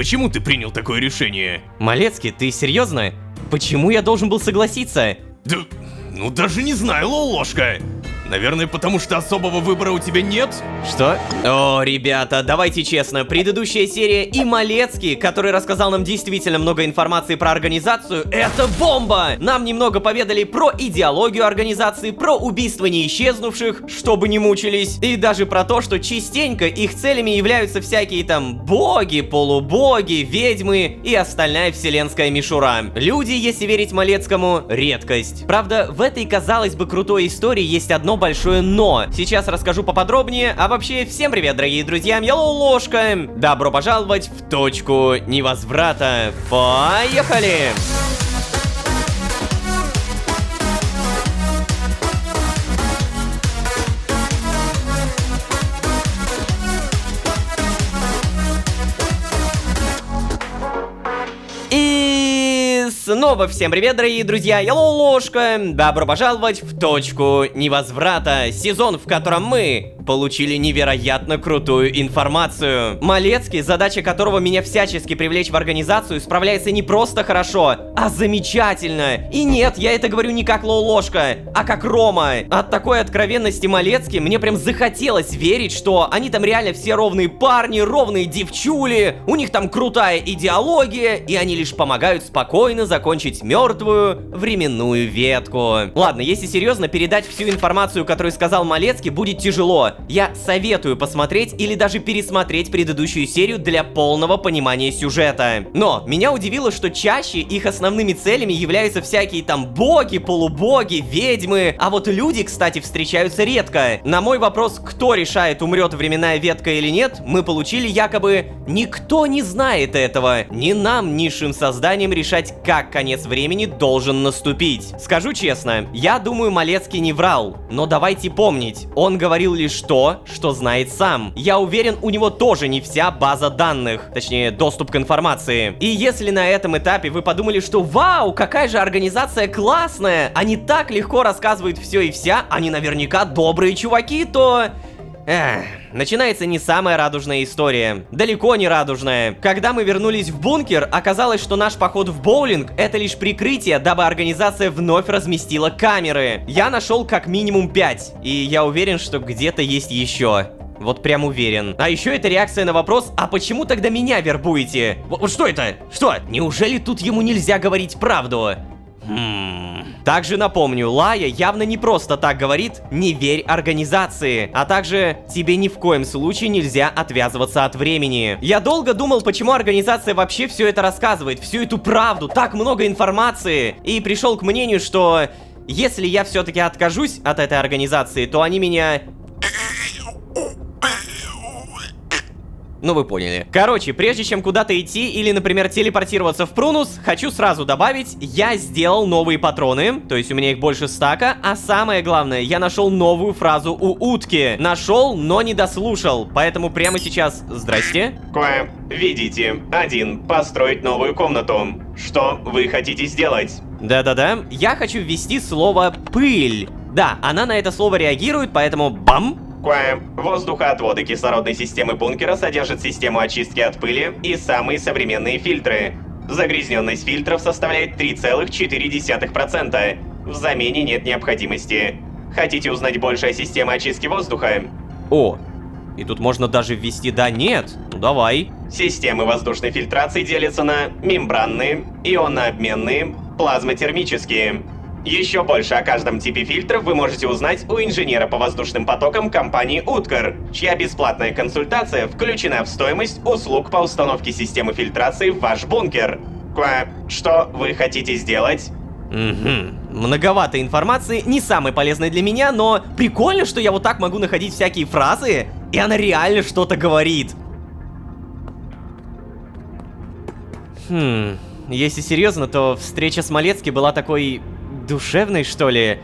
почему ты принял такое решение? Малецкий, ты серьезно? Почему я должен был согласиться? Да, ну даже не знаю, Лолошка. Наверное, потому что особого выбора у тебя нет? Что? О, ребята, давайте честно, предыдущая серия и Малецкий, который рассказал нам действительно много информации про организацию, это бомба! Нам немного поведали про идеологию организации, про убийство неисчезнувших, чтобы не мучились, и даже про то, что частенько их целями являются всякие там боги, полубоги, ведьмы и остальная вселенская мишура. Люди, если верить Малецкому, редкость. Правда, в этой, казалось бы, крутой истории есть одно большое но. Сейчас расскажу поподробнее, а вообще всем привет, дорогие друзья, я Лолошка. Добро пожаловать в точку невозврата. Поехали! Снова всем привет, дорогие друзья, я Лолошка. Добро пожаловать в точку невозврата. Сезон, в котором мы получили невероятно крутую информацию. Малецкий, задача которого меня всячески привлечь в организацию, справляется не просто хорошо, а замечательно. И нет, я это говорю не как Лолошка, а как Рома. От такой откровенности Малецкий мне прям захотелось верить, что они там реально все ровные парни, ровные девчули, у них там крутая идеология, и они лишь помогают спокойно закончить мертвую временную ветку. Ладно, если серьезно, передать всю информацию, которую сказал Малецкий, будет тяжело. Я советую посмотреть или даже пересмотреть предыдущую серию для полного понимания сюжета. Но меня удивило, что чаще их основными целями являются всякие там боги, полубоги, ведьмы, а вот люди, кстати, встречаются редко. На мой вопрос, кто решает, умрет временная ветка или нет, мы получили якобы никто не знает этого. Ни нам, низшим созданиям решать, как конец времени должен наступить. Скажу честно, я думаю, Малецкий не врал, но давайте помнить, он говорил лишь то, что знает сам. Я уверен, у него тоже не вся база данных, точнее, доступ к информации. И если на этом этапе вы подумали, что вау, какая же организация классная, они так легко рассказывают все и вся, они наверняка добрые чуваки, то... начинается не самая радужная история. Далеко не радужная. Когда мы вернулись в бункер, оказалось, что наш поход в боулинг — это лишь прикрытие, дабы организация вновь разместила камеры. Я нашел как минимум 5, и я уверен, что где-то есть еще. Вот прям уверен. А еще это реакция на вопрос, а почему тогда меня вербуете? Вот что это? Что? Неужели тут ему нельзя говорить правду? Также напомню, Лая явно не просто так говорит «не верь организации», а также «тебе ни в коем случае нельзя отвязываться от времени». Я долго думал, почему организация вообще все это рассказывает, всю эту правду, так много информации, и пришел к мнению, что если я все-таки откажусь от этой организации, то они меня... Ну вы поняли. Короче, прежде чем куда-то идти или, например, телепортироваться в Прунус, хочу сразу добавить, я сделал новые патроны, то есть у меня их больше стака, а самое главное, я нашел новую фразу у утки. Нашел, но не дослушал, поэтому прямо сейчас... Здрасте. Видите, 1. Построить новую комнату. Что вы хотите сделать? Да-да-да, я хочу ввести слово «пыль». Да, она на это слово реагирует, поэтому бам! Воздухоотводы кислородной системы бункера содержат систему очистки от пыли и самые современные фильтры. Загрязненность фильтров составляет 3,4%. В замене нет необходимости. Хотите узнать больше о системе очистки воздуха? О, и тут можно даже ввести «да-нет». Ну давай. Системы воздушной фильтрации делятся на мембранные, ионообменные, плазмотермические. Еще больше о каждом типе фильтров вы можете узнать у инженера по воздушным потокам компании Уткер, чья бесплатная консультация включена в стоимость услуг по установке системы фильтрации в ваш бункер. Что вы хотите сделать? Многовато информации, не самой полезной для меня, но прикольно, что я вот так могу находить всякие фразы, и она реально что-то говорит. Если серьезно, то встреча с Малецким была такой... душевный, что ли?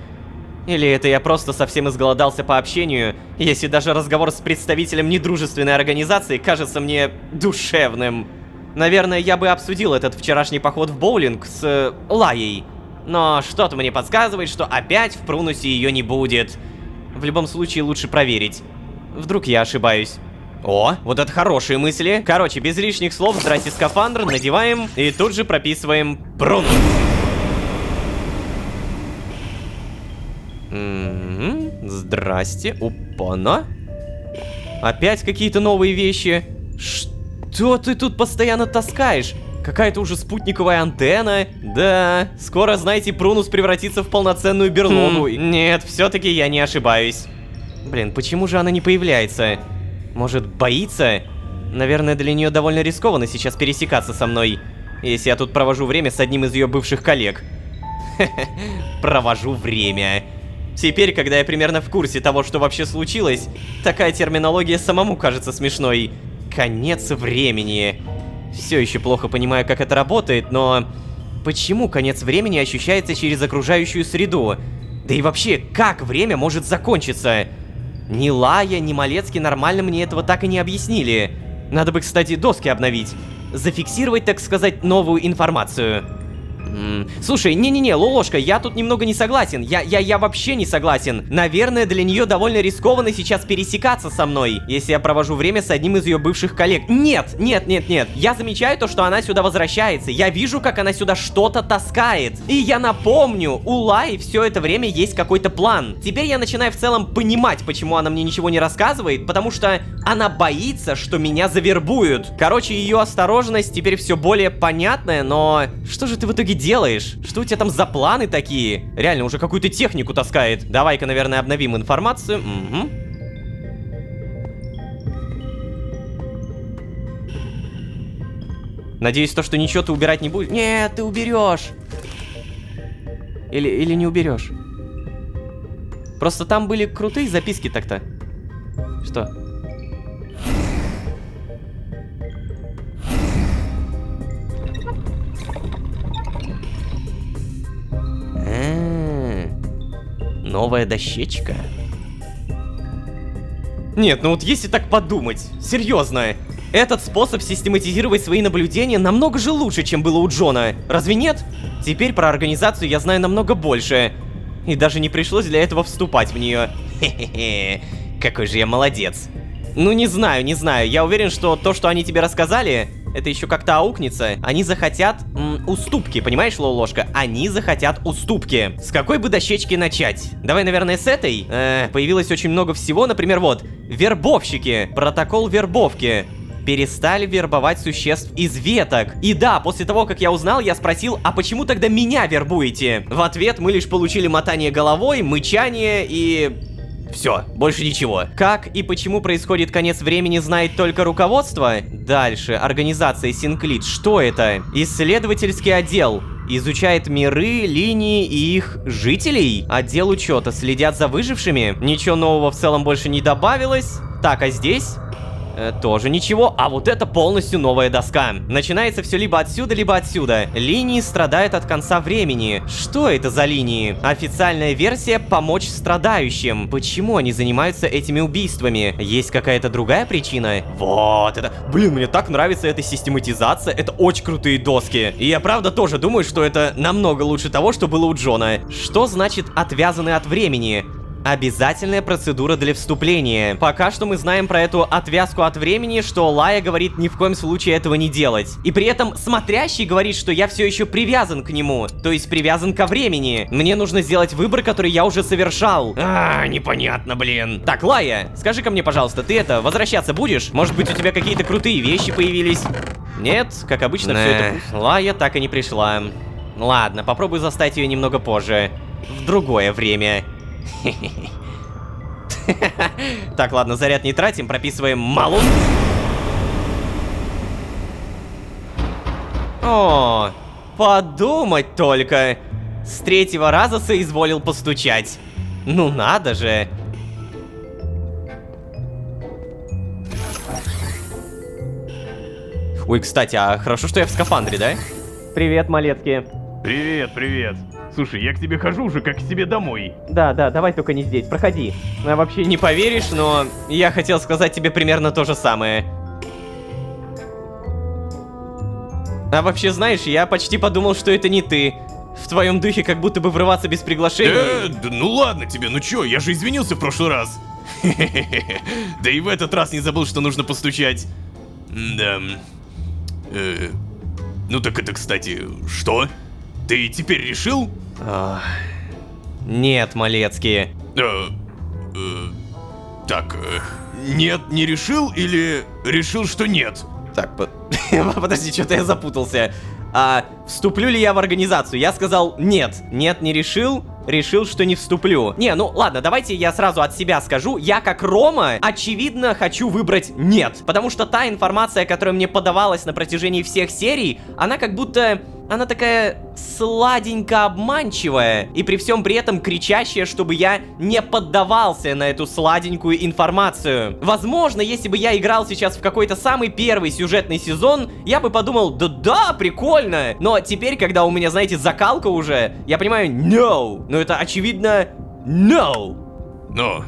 Или это я просто совсем изголодался по общению, если даже разговор с представителем недружественной организации кажется мне душевным? Наверное, я бы обсудил этот вчерашний поход в боулинг с Лаей. Но что-то мне подсказывает, что опять в Прунусе ее не будет. В любом случае, лучше проверить. Вдруг я ошибаюсь. О, вот это хорошие мысли. Короче, без лишних слов, здрасте, скафандр, надеваем и тут же прописываем прунус. Здрасте. Опа-на. Опять какие-то новые вещи. Что ты тут постоянно таскаешь? Какая-то уже спутниковая антенна. Да, скоро, знаете, прунус превратится в полноценную берлогу. Нет, все-таки я не ошибаюсь. Блин, почему же она не появляется? Может, боится? Наверное, для нее довольно рискованно сейчас пересекаться со мной, если я тут провожу время с одним из ее бывших коллег. Провожу время. Теперь, когда я примерно в курсе того, что вообще случилось, такая терминология самому кажется смешной. Конец времени. Все еще плохо понимаю, как это работает, но... Почему конец времени ощущается через окружающую среду? Да и вообще, как время может закончиться? Ни Лая, ни Малецкий нормально мне этого так и не объяснили. Надо бы, кстати, доски обновить. Зафиксировать, так сказать, новую информацию. Слушай, не-не-не, Лолошка, я тут немного не согласен. Я вообще не согласен. Наверное, для нее довольно рискованно сейчас пересекаться со мной, если я провожу время с одним из ее бывших коллег. Нет. Я замечаю то, что она сюда возвращается. Я вижу, как она сюда что-то таскает. И я напомню, у Лаи все это время есть какой-то план. Теперь я начинаю в целом понимать, почему она мне ничего не рассказывает, потому что она боится, что меня завербуют. Короче, ее осторожность теперь все более понятная, но... Что же ты в итоге делаешь? Что у тебя там за планы такие? Реально, уже какую-то технику таскает. Давай-ка, наверное, обновим информацию. Угу. Надеюсь, то, что ничего ты убирать не будешь. Нет, ты уберешь. Или не уберешь. Просто там были крутые записки так-то. Что? Новая дощечка. Нет, ну вот если так подумать, серьезно, этот способ систематизировать свои наблюдения намного же лучше, чем было у Джона. Разве нет? Теперь про организацию я знаю намного больше. И даже не пришлось для этого вступать в нее. Хе-хе-хе, какой же я молодец. Ну не знаю. Я уверен, что то, что они тебе рассказали, это еще как-то аукнется. Они захотят уступки, понимаешь, Лолошка? Они захотят уступки. С какой бы дощечки начать? Давай, наверное, с этой. Появилось очень много всего, например, вот, вербовщики, протокол вербовки. Перестали вербовать существ из веток. И да, после того, как я узнал, я спросил, а почему тогда меня вербуете? В ответ мы лишь получили мотание головой, мычание и... Все, больше ничего. Как и почему происходит конец времени, знает только руководство. Дальше, организация Синклит. Что это? Исследовательский отдел. Изучает миры, линии и их жителей. Отдел учета. Следят за выжившими. Ничего нового в целом больше не добавилось. Так, а здесь... тоже ничего, а вот это полностью новая доска. Начинается все либо отсюда. Линии страдают от конца времени. Что это за линии? Официальная версия — помочь страдающим. Почему они занимаются этими убийствами? Есть какая-то другая причина? Вот это... Блин, мне так нравится эта систематизация. Это очень крутые доски. И я правда тоже думаю, что это намного лучше того, что было у Джона. Что значит отвязаны от времени? Обязательная процедура для вступления. Пока что мы знаем про эту отвязку от времени, что Лая говорит ни в коем случае этого не делать. И при этом смотрящий говорит, что я все еще привязан к нему. То есть привязан ко времени. Мне нужно сделать выбор, который я уже совершал. Непонятно, блин. Так, Лая, скажи-ка мне, пожалуйста, ты возвращаться будешь? Может быть, у тебя какие-то крутые вещи появились? Нет, как обычно, все это... Лая так и не пришла. Ладно, попробую застать ее немного позже. В другое время. Так, ладно, заряд не тратим, прописываем малу. О, подумать только. С третьего раза соизволил постучать. Ну надо же. Ой, кстати, а хорошо, что я в скафандре, да? Привет, Малецкий. Привет. Слушай, я к тебе хожу уже как к себе домой. Да, давай только не здесь, проходи. А вообще не поверишь, но я хотел сказать тебе примерно то же самое. А вообще, знаешь, я почти подумал, что это не ты. В твоем духе как будто бы врываться без приглашения. Да ну ладно тебе, ну чё, я же извинился в прошлый раз. Да и в этот раз не забыл, что нужно постучать. Да. Ну так это, кстати, что? Ты теперь решил? Нет, Малецкий. Так, нет, не решил или решил, что нет? Так, подожди, что-то я запутался. Вступлю ли я в организацию? Я сказал нет. Нет, не решил. Решил, что не вступлю. Не, ну ладно, давайте я сразу от себя скажу. Я, как Рома, очевидно, хочу выбрать нет. Потому что та информация, которая мне подавалась на протяжении всех серий, она как будто... Она такая сладенько обманчивая. И при всем при этом кричащая, чтобы я не поддавался на эту сладенькую информацию. Возможно, если бы я играл сейчас в какой-то самый первый сюжетный сезон, я бы подумал, да, прикольно. Но теперь, когда у меня, знаете, закалка уже, я понимаю, no. Но это очевидно, no. Но...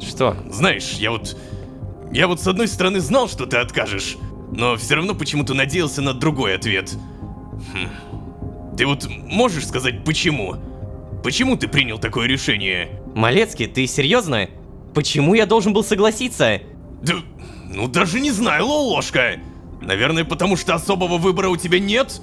Что? Знаешь, я вот с одной стороны знал, что ты откажешь, но все равно почему-то надеялся на другой ответ. Ты вот можешь сказать, почему? Почему ты принял такое решение? Малецкий, ты серьезно? Почему я должен был согласиться? Да, ну даже не знаю, Лолошка. Наверное, потому что особого выбора у тебя нет?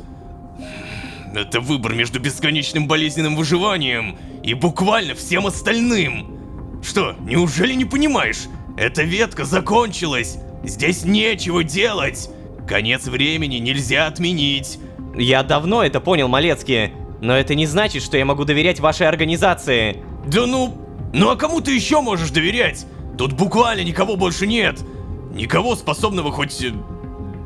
Это выбор между бесконечным болезненным выживанием и буквально всем остальным. Что, неужели не понимаешь? Эта ветка закончилась. Здесь нечего делать. Конец времени нельзя отменить. Я давно это понял, Малецкий. Но это не значит, что я могу доверять вашей организации. Да ну а кому ты еще можешь доверять? Тут буквально никого больше нет. Никого способного хоть...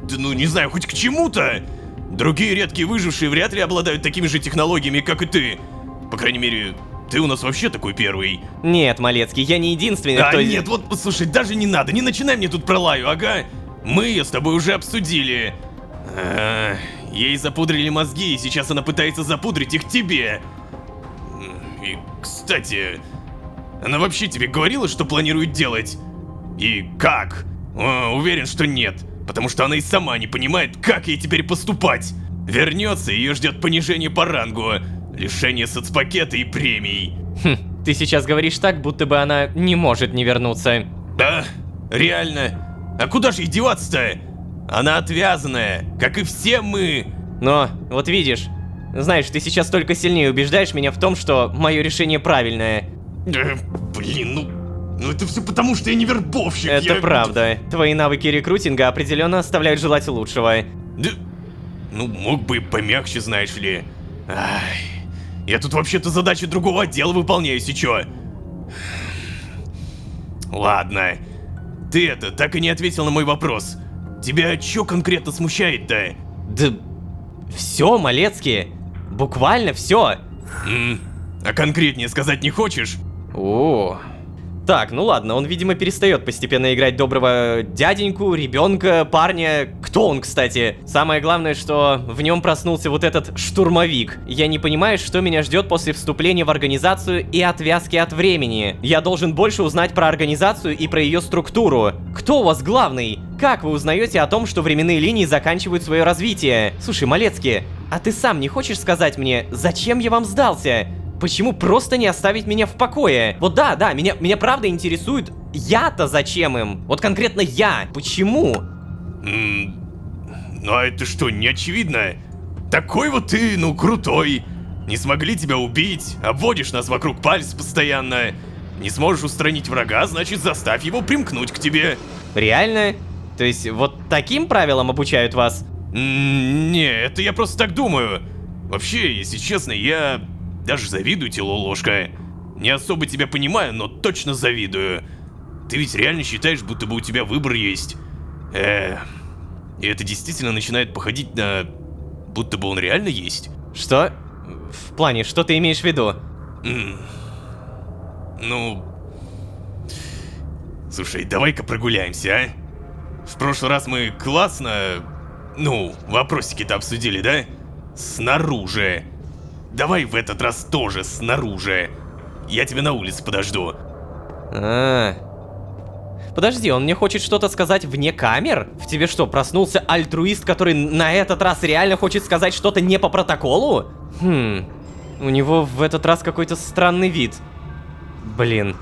Да ну не знаю, хоть к чему-то. Другие редкие выжившие вряд ли обладают такими же технологиями, как и ты. По крайней мере... Ты у нас вообще такой первый. Нет, Малецкий, я не единственный, кто... Нет, вот, слушай, даже не надо, не начинай мне тут про Лаю, ага. Мы ее с тобой уже обсудили. Ей запудрили мозги, и сейчас она пытается запудрить их тебе. И, кстати, она вообще тебе говорила, что планирует делать? И как? Уверен, что нет, потому что она и сама не понимает, как ей теперь поступать. Вернется, ее ждет понижение по рангу. Лишение соцпакета и премий. Ты сейчас говоришь так, будто бы она не может не вернуться. Да, реально. А куда же ей деваться-то? Она отвязанная, как и все мы. Но, вот видишь, знаешь, ты сейчас только сильнее убеждаешь меня в том, что мое решение правильное. Блин, ну это все потому, что я не вербовщик. Это правда. Твои навыки рекрутинга определенно оставляют желать лучшего. Да, ну мог бы и помягче, знаешь ли. Ай... Я тут вообще-то задачи другого отдела выполняю, если чё. Ладно. Ты так и не ответил на мой вопрос. Тебя чё конкретно смущает-то? Да... Все, Малецкий. Буквально все. А конкретнее сказать не хочешь? О. Так, ну ладно, он, видимо, перестает постепенно играть доброго дяденьку, ребенка, парня. Кто он, кстати? Самое главное, что в нем проснулся вот этот штурмовик. Я не понимаю, что меня ждет после вступления в организацию и отвязки от времени. Я должен больше узнать про организацию и про ее структуру. Кто у вас главный? Как вы узнаете о том, что временные линии заканчивают свое развитие? Слушай, Малецкий, а ты сам не хочешь сказать мне, зачем я вам сдался? Почему просто не оставить меня в покое? Вот да, меня правда интересует, я-то зачем им? Вот конкретно я, почему? Ну а это что, не очевидно? Такой вот ты, ну крутой. Не смогли тебя убить, обводишь нас вокруг пальца постоянно. Не сможешь устранить врага, значит заставь его примкнуть к тебе. Реально? То есть вот таким правилам обучают вас? Не, это я просто так думаю. Вообще, если честно, я... Даже завидую тебе, Лолошка. Не особо тебя понимаю, но точно завидую. Ты ведь реально считаешь, будто бы у тебя выбор есть. И это действительно начинает походить на... Будто бы он реально есть. Что? В плане, что ты имеешь в виду? Ну... Слушай, давай-ка прогуляемся, а? В прошлый раз мы классно... Ну, вопросики-то обсудили, да? Снаружи. Давай в этот раз тоже снаружи. Я тебя на улице подожду. Подожди, он мне хочет что-то сказать вне камер? В тебе что, проснулся альтруист, который на этот раз реально хочет сказать что-то не по протоколу? У него в этот раз какой-то странный вид. Блин.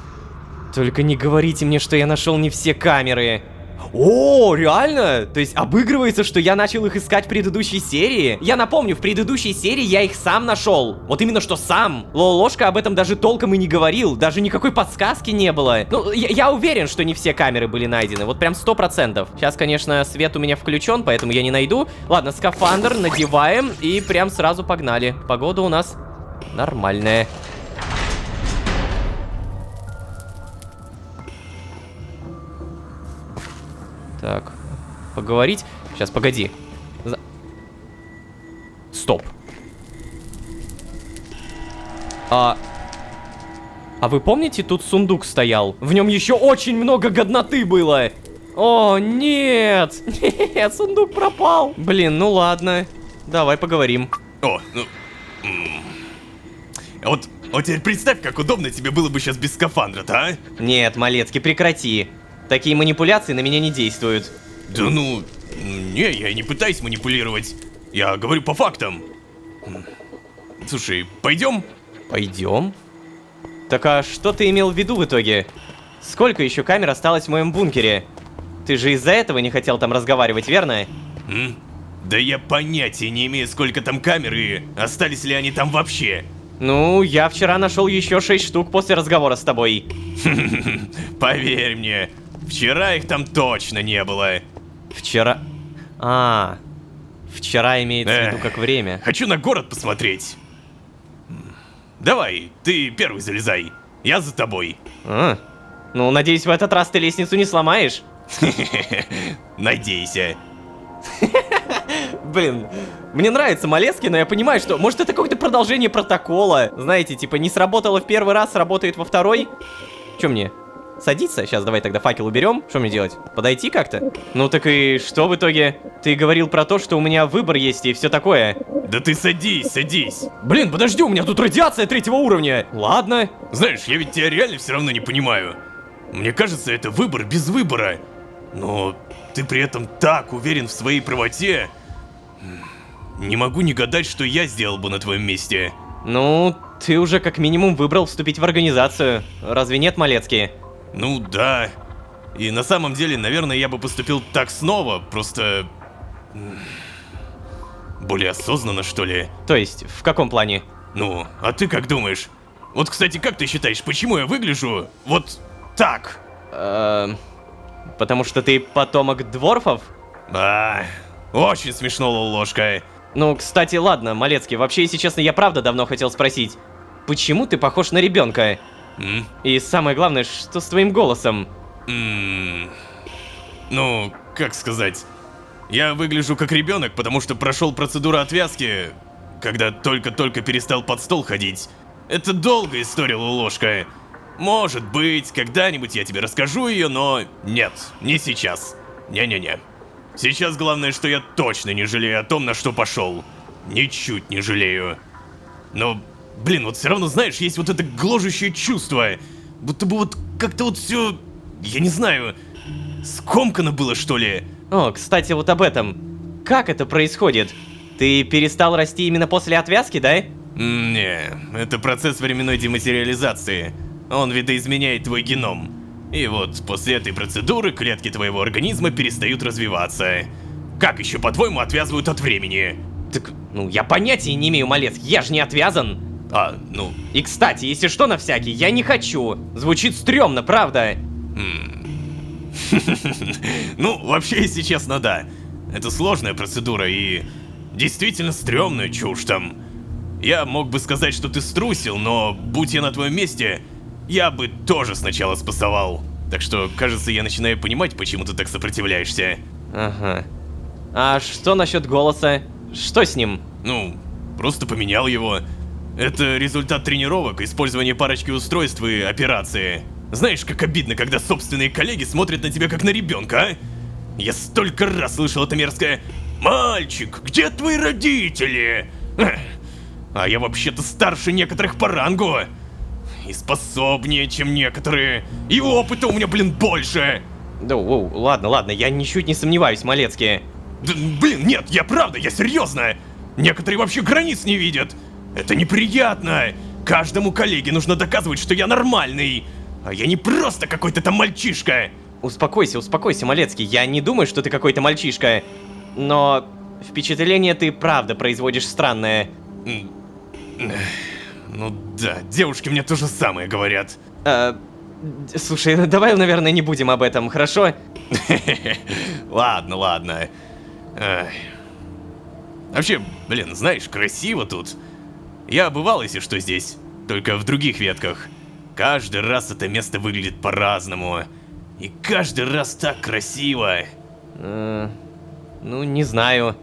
Только не говорите мне, что я нашел не все камеры. О, реально? То есть обыгрывается, что я начал их искать в предыдущей серии? Я напомню, в предыдущей серии я их сам нашел. Вот именно что сам. Лолошка об этом даже толком и не говорил. Даже никакой подсказки не было. Ну, я уверен, что не все камеры были найдены. Вот прям 100%. Сейчас, конечно, свет у меня включен, поэтому я не найду. Ладно, скафандр надеваем и прям сразу погнали. Погода у нас нормальная. Так, поговорить. Сейчас, погоди. Стоп. А вы помните, тут сундук стоял? В нем еще очень много годноты было. О, нет. Нет, сундук пропал. Блин, ну ладно. Давай поговорим. О, ну... Вот теперь представь, как удобно тебе было бы сейчас без скафандра-то, а? Нет, Малецкий, прекрати. Такие манипуляции на меня не действуют. Да ну... Не, я не пытаюсь манипулировать. Я говорю по фактам. Слушай, пойдем? Пойдем? Так а что ты имел в виду в итоге? Сколько еще камер осталось в моем бункере? Ты же из-за этого не хотел там разговаривать, верно? Да я понятия не имею, сколько там камер и остались ли они там вообще. Ну, я вчера нашел еще 6 штук после разговора с тобой. Поверь мне, вчера их там точно не было. Вчера... Вчера имеется в виду как время. Хочу на город посмотреть. Давай, ты первый залезай. Я за тобой. Ну, надеюсь, в этот раз ты лестницу не сломаешь? Надейся. Блин, мне нравится Малецкий, но я понимаю, что... Может, это какое-то продолжение протокола. Знаете, типа, не сработало в первый раз, сработает во второй. Чё мне? Садиться? Сейчас давай тогда факел уберем. Что мне делать? Подойти как-то? Ну так и что в итоге? Ты говорил про то, что у меня выбор есть и все такое. Да ты садись, садись. Блин, подожди, у меня тут радиация 3-го уровня. Ладно. Знаешь, я ведь тебя реально все равно не понимаю. Мне кажется, это выбор без выбора. Но ты при этом так уверен в своей правоте. Не могу не гадать, что я сделал бы на твоем месте. Ну, ты уже как минимум выбрал вступить в организацию. Разве нет, Малецкий? Ну да. И на самом деле, наверное, я бы поступил так снова, просто... более осознанно, что ли. То есть, в каком плане? Ну, а ты как думаешь? Вот, кстати, как ты считаешь, почему я выгляжу вот так? Потому что ты потомок дворфов? Очень смешно, Лолошка. Ну, кстати, ладно, Малецкий, вообще, если честно, я правда давно хотел спросить. Почему ты похож на ребенка? И самое главное, что с твоим голосом? Ну, как сказать? Я выгляжу как ребенок, потому что прошел процедуру отвязки, когда только-только перестал под стол ходить. Это долгая история, Лолошка. Может быть, когда-нибудь я тебе расскажу ее, но нет, не сейчас. Не-не-не. Сейчас главное, что я точно не жалею о том, на что пошел. Ничуть не жалею. Но, блин, вот все равно, знаешь, есть вот это гложущее чувство. Будто бы вот как-то вот все, я не знаю, скомкано было, что ли. О, кстати, вот об этом. Как это происходит? Ты перестал расти именно после отвязки, да? Не, это процесс временной дематериализации. Он видоизменяет твой геном. И вот после этой процедуры клетки твоего организма перестают развиваться. Как еще, по-твоему, отвязывают от времени? Так, ну, я понятия не имею, Малецкий, я же не отвязан. Ну... И, кстати, если что, на всякий, я не хочу. Звучит стрёмно, правда? Ну, вообще, если честно, да. Это сложная процедура и... действительно стрёмная чушь там. Я мог бы сказать, что ты струсил, но будь я на твоем месте, я бы тоже сначала спасовал. Так что, кажется, я начинаю понимать, почему ты так сопротивляешься. Ага. А что насчет голоса? Что с ним? Ну, просто поменял его. Это результат тренировок, использования парочки устройств и операции. Знаешь, как обидно, когда собственные коллеги смотрят на тебя как на ребенка, а? Я столько раз слышал это мерзкое: «Мальчик, где твои родители?» А я вообще-то старше некоторых по рангу. И способнее, чем некоторые. И опыта у меня, блин, больше. Да, ладно, я ничуть не сомневаюсь, Малецкий. Да, блин, нет, я правда, я серьезно. Некоторые вообще границ не видят. Это неприятно! Каждому коллеге нужно доказывать, что я нормальный! А я не просто какой-то там мальчишка! Успокойся, успокойся, Малецкий, я не думаю, что ты какой-то мальчишка. Но впечатление ты правда производишь странное. Ну да, девушки мне то же самое говорят. Слушай, давай, наверное, не будем об этом, хорошо? Ладно, ладно. Вообще, блин, знаешь, красиво тут. Я бывал, если что, здесь, только в других ветках. Каждый раз это место выглядит по-разному. И каждый раз так красиво. Ну, не знаю.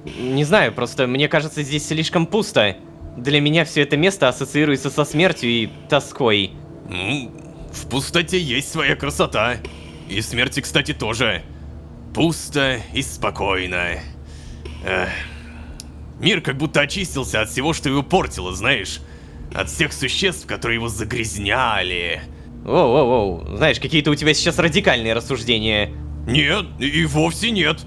Не знаю, просто мне кажется, здесь слишком пусто. Для меня все это место ассоциируется со смертью и тоской. Ну, в пустоте есть своя красота. И в смерти, кстати, тоже. Пусто и спокойно. Мир как будто очистился от всего, что его портило, знаешь. От всех существ, которые его загрязняли. Воу-воу-воу, знаешь, какие-то у тебя сейчас радикальные рассуждения. Нет, и вовсе нет.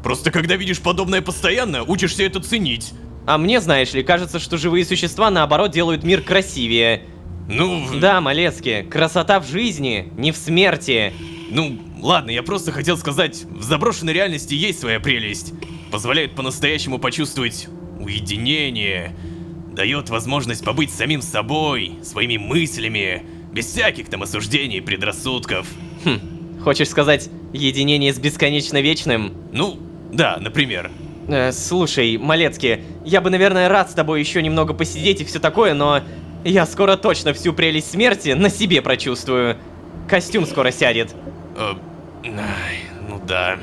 Просто когда видишь подобное постоянно, учишься это ценить. А мне, знаешь ли, кажется, что живые существа, наоборот, делают мир красивее. Ну... Да, Малецкий, красота в жизни, не в смерти. Ну, ладно, я просто хотел сказать, в заброшенной реальности есть своя прелесть. Позволяет по-настоящему почувствовать уединение. Дает возможность побыть самим собой, своими мыслями, без всяких там осуждений и предрассудков. Хочешь сказать, единение с бесконечно вечным? Ну, да, например. Слушай, Малецкий, я бы, наверное, рад с тобой еще немного посидеть и все такое, но я скоро точно всю прелесть смерти на себе прочувствую. Костюм скоро сядет. Ну да.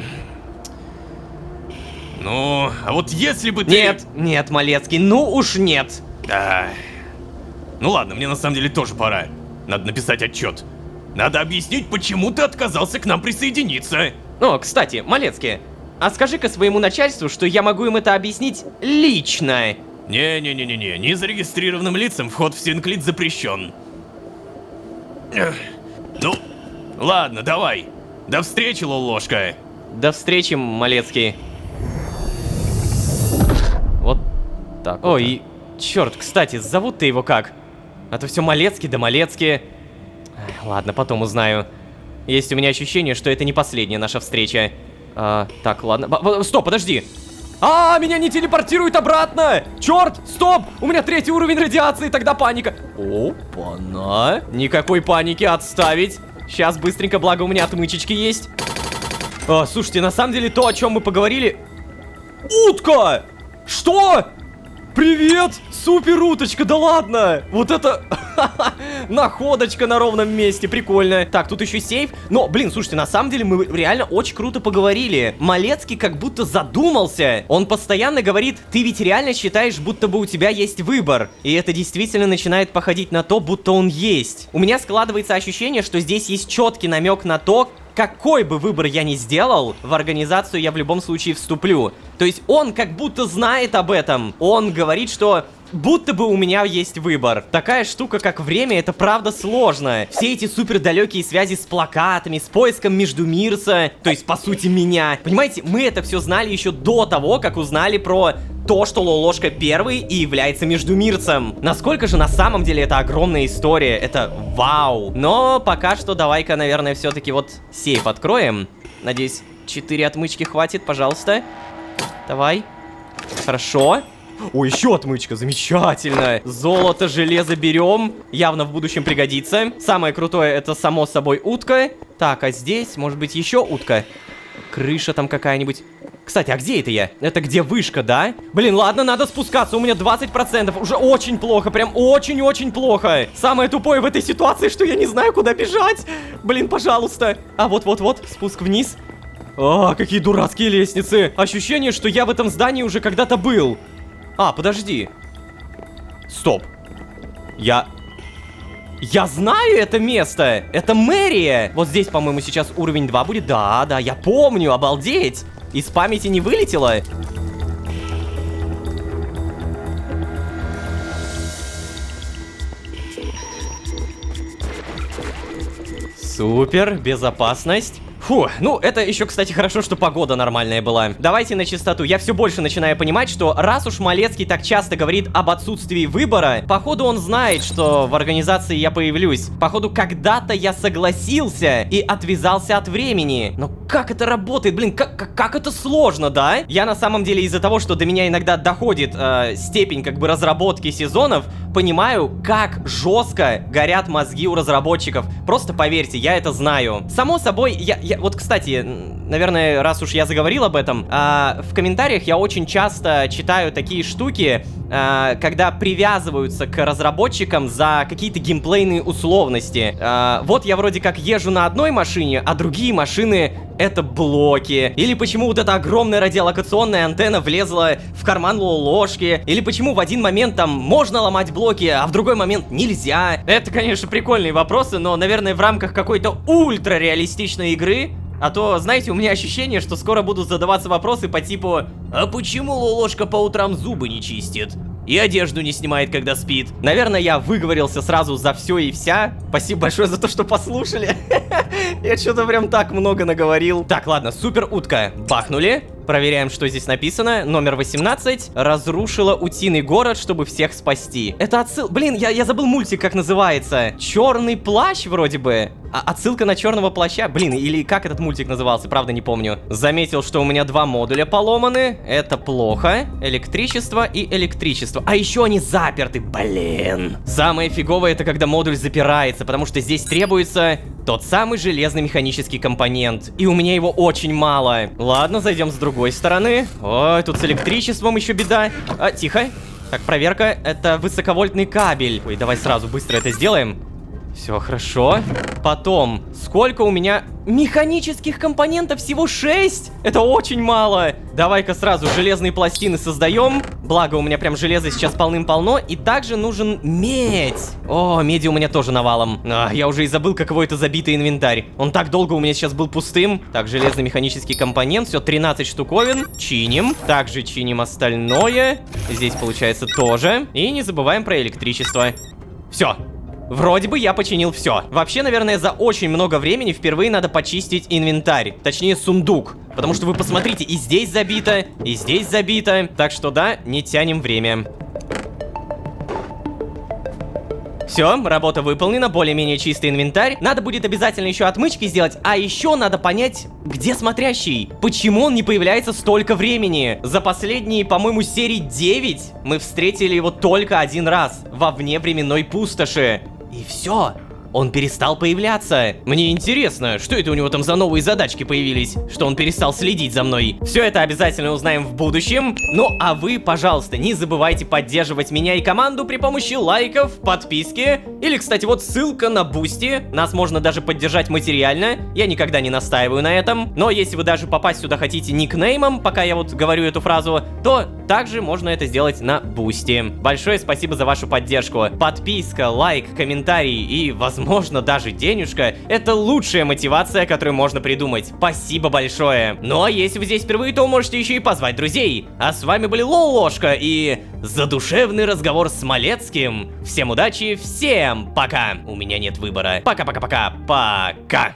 Ну, а вот если бы ты... Нет, нет, Малецкий, ну уж нет. Ну ладно, мне на самом деле тоже пора. Надо написать отчет. Надо объяснить, почему ты отказался к нам присоединиться. О, кстати, Малецкий, а скажи-ка своему начальству, что я могу им это объяснить лично. Не-не-не-не-не, незарегистрированным лицам вход в Синклит запрещен. Ну, ладно, давай. До встречи, Лолошка. До встречи, Малецкий. Вот так. Ой, черт, кстати, зовут-то его как? А то все Малецкий да Малецкий. Ладно, потом узнаю. Есть у меня ощущение, что это не последняя наша встреча. Так, ладно. Стоп, подожди. Меня не телепортируют обратно! Черт, стоп! У меня 3-й уровень радиации, тогда паника. Опа-на! Никакой паники, отставить. Сейчас быстренько, благо у меня отмычечки есть. Слушайте, на самом деле то, о чем мы поговорили... Утка! Что? Привет! Супер уточка, да ладно! Вот это... Находочка на ровном месте, прикольно. Так, тут еще сейф. Но, блин, слушайте, на самом деле мы реально очень круто поговорили. Малецкий как будто задумался. Он постоянно говорит, ты ведь реально считаешь, будто бы у тебя есть выбор. И это действительно начинает походить на то, будто он есть. У меня складывается ощущение, что здесь есть четкий намек на то, какой бы выбор я ни сделал, в организацию я в любом случае вступлю. То есть он как будто знает об этом. Он говорит, что будто бы у меня есть выбор. Такая штука, как время, это правда сложно. Все эти супер далекие связи с плакатами, с поиском междумирца, то есть по сути меня. Понимаете, мы это все знали еще до того, как узнали про то, что Лолошка первый и является междумирцем. Насколько же на самом деле это огромная история, это вау. Но пока что давай-ка, наверное, все-таки вот сейф откроем. Надеюсь, 4 отмычки хватит, пожалуйста. Давай. Хорошо. О, еще отмычка, замечательно. Золото, железо берем. Явно в будущем пригодится. Самое крутое, это само собой утка. Так, а здесь, может быть, еще утка. Крыша там какая-нибудь. Кстати, а где это я? Это где вышка, да? Блин, ладно, надо спускаться, у меня 20%. Уже очень плохо, прям очень-очень плохо. Самое тупое в этой ситуации, что я не знаю, куда бежать. Блин, пожалуйста. А вот-вот-вот, спуск вниз. Какие дурацкие лестницы. Ощущение, что я в этом здании уже когда-то был. Подожди. Стоп. Я знаю это место. Это мэрия. Вот здесь, по-моему, сейчас уровень 2 будет. Да, я помню, обалдеть. Из памяти не вылетело. Супер, безопасность. Фу, ну это еще, кстати, хорошо, что погода нормальная была. Давайте на чистоту. Я все больше начинаю понимать, что раз уж Малецкий так часто говорит об отсутствии выбора, походу он знает, что в организации я появлюсь. Походу когда-то я согласился и отвязался от времени. Но как это работает, блин, как это сложно, да? Я на самом деле из-за того, что до меня иногда доходит степень как бы разработки сезонов, понимаю, как жестко горят мозги у разработчиков. Просто поверьте, я это знаю. Само собой, вот, кстати, наверное, раз уж я заговорил об этом, в комментариях я очень часто читаю такие штуки, когда привязываются к разработчикам за какие-то геймплейные условности. Вот я вроде как езжу на одной машине, а другие машины это блоки. Или почему вот эта огромная радиолокационная антенна влезла в карман ложки. Или почему в один момент там можно ломать блоки, а в другой момент нельзя. Это, конечно, прикольные вопросы, но, наверное, в рамках какой-то ультра-реалистичной игры. А то, знаете, у меня ощущение, что скоро будут задаваться вопросы по типу: а почему Лолошка по утрам зубы не чистит? И одежду не снимает, когда спит. Наверное, я выговорился сразу за все и вся. Спасибо большое за то, что послушали. Я что-то прям так много наговорил. Так, ладно, супер утка. Бахнули. Проверяем, что здесь написано. Номер 18. Разрушила утиный город, чтобы всех спасти. Это отсыл... Блин, я забыл мультик, как называется. Черный плащ вроде бы. Отсылка на черного плаща. Блин, или как этот мультик назывался, правда не помню. Заметил, что у меня 2 модуля поломаны. Это плохо. Электричество и электричество. А еще они заперты, блин. Самое фиговое это когда модуль запирается, потому что здесь требуется тот самый железный механический компонент. И у меня его очень мало. Ладно, зайдем с другой стороны. Ой, тут с электричеством еще беда. Тихо. Так, проверка. Это высоковольтный кабель. Ой, давай сразу быстро это сделаем. Все хорошо. Потом, сколько у меня механических компонентов? Всего 6? Это очень мало. Давай-ка сразу железные пластины создаем. Благо, у меня прям железа сейчас полным-полно. И также нужен медь. О, меди у меня тоже навалом. Я уже и забыл, каково это забитый инвентарь. Он так долго у меня сейчас был пустым. Так, железный механический компонент. Все, 13 штуковин. Чиним. Также чиним остальное. Здесь, получается, тоже. И не забываем про электричество. Все. Вроде бы я починил все. Вообще, наверное, за очень много времени впервые надо почистить инвентарь. Точнее, сундук. Потому что вы посмотрите, и здесь забито, и здесь забито. Так что да, не тянем время. Все, работа выполнена, более-менее чистый инвентарь. Надо будет обязательно еще отмычки сделать. А еще надо понять, где смотрящий. Почему он не появляется столько времени? За последние, по-моему, серии 9 мы встретили его только 1 раз. Во вневременной пустоши. И все. Он перестал появляться. Мне интересно, что это у него там за новые задачки появились, что он перестал следить за мной. Все это обязательно узнаем в будущем. Ну а вы, пожалуйста, не забывайте поддерживать меня и команду при помощи лайков, подписки. Или, кстати, вот ссылка на Бусти. Нас можно даже поддержать материально. Я никогда не настаиваю на этом. Но если вы даже попасть сюда хотите никнеймом, пока я вот говорю эту фразу, то также можно это сделать на Бусти. Большое спасибо за вашу поддержку. Подписка, лайк, комментарий и, возможно, даже денежка — это лучшая мотивация, которую можно придумать. Спасибо большое. Ну а если вы здесь впервые, то можете еще и позвать друзей. А с вами были Лолошка и задушевный разговор с Малецким. Всем удачи, всем пока. У меня нет выбора. Пока-пока-пока. Пока.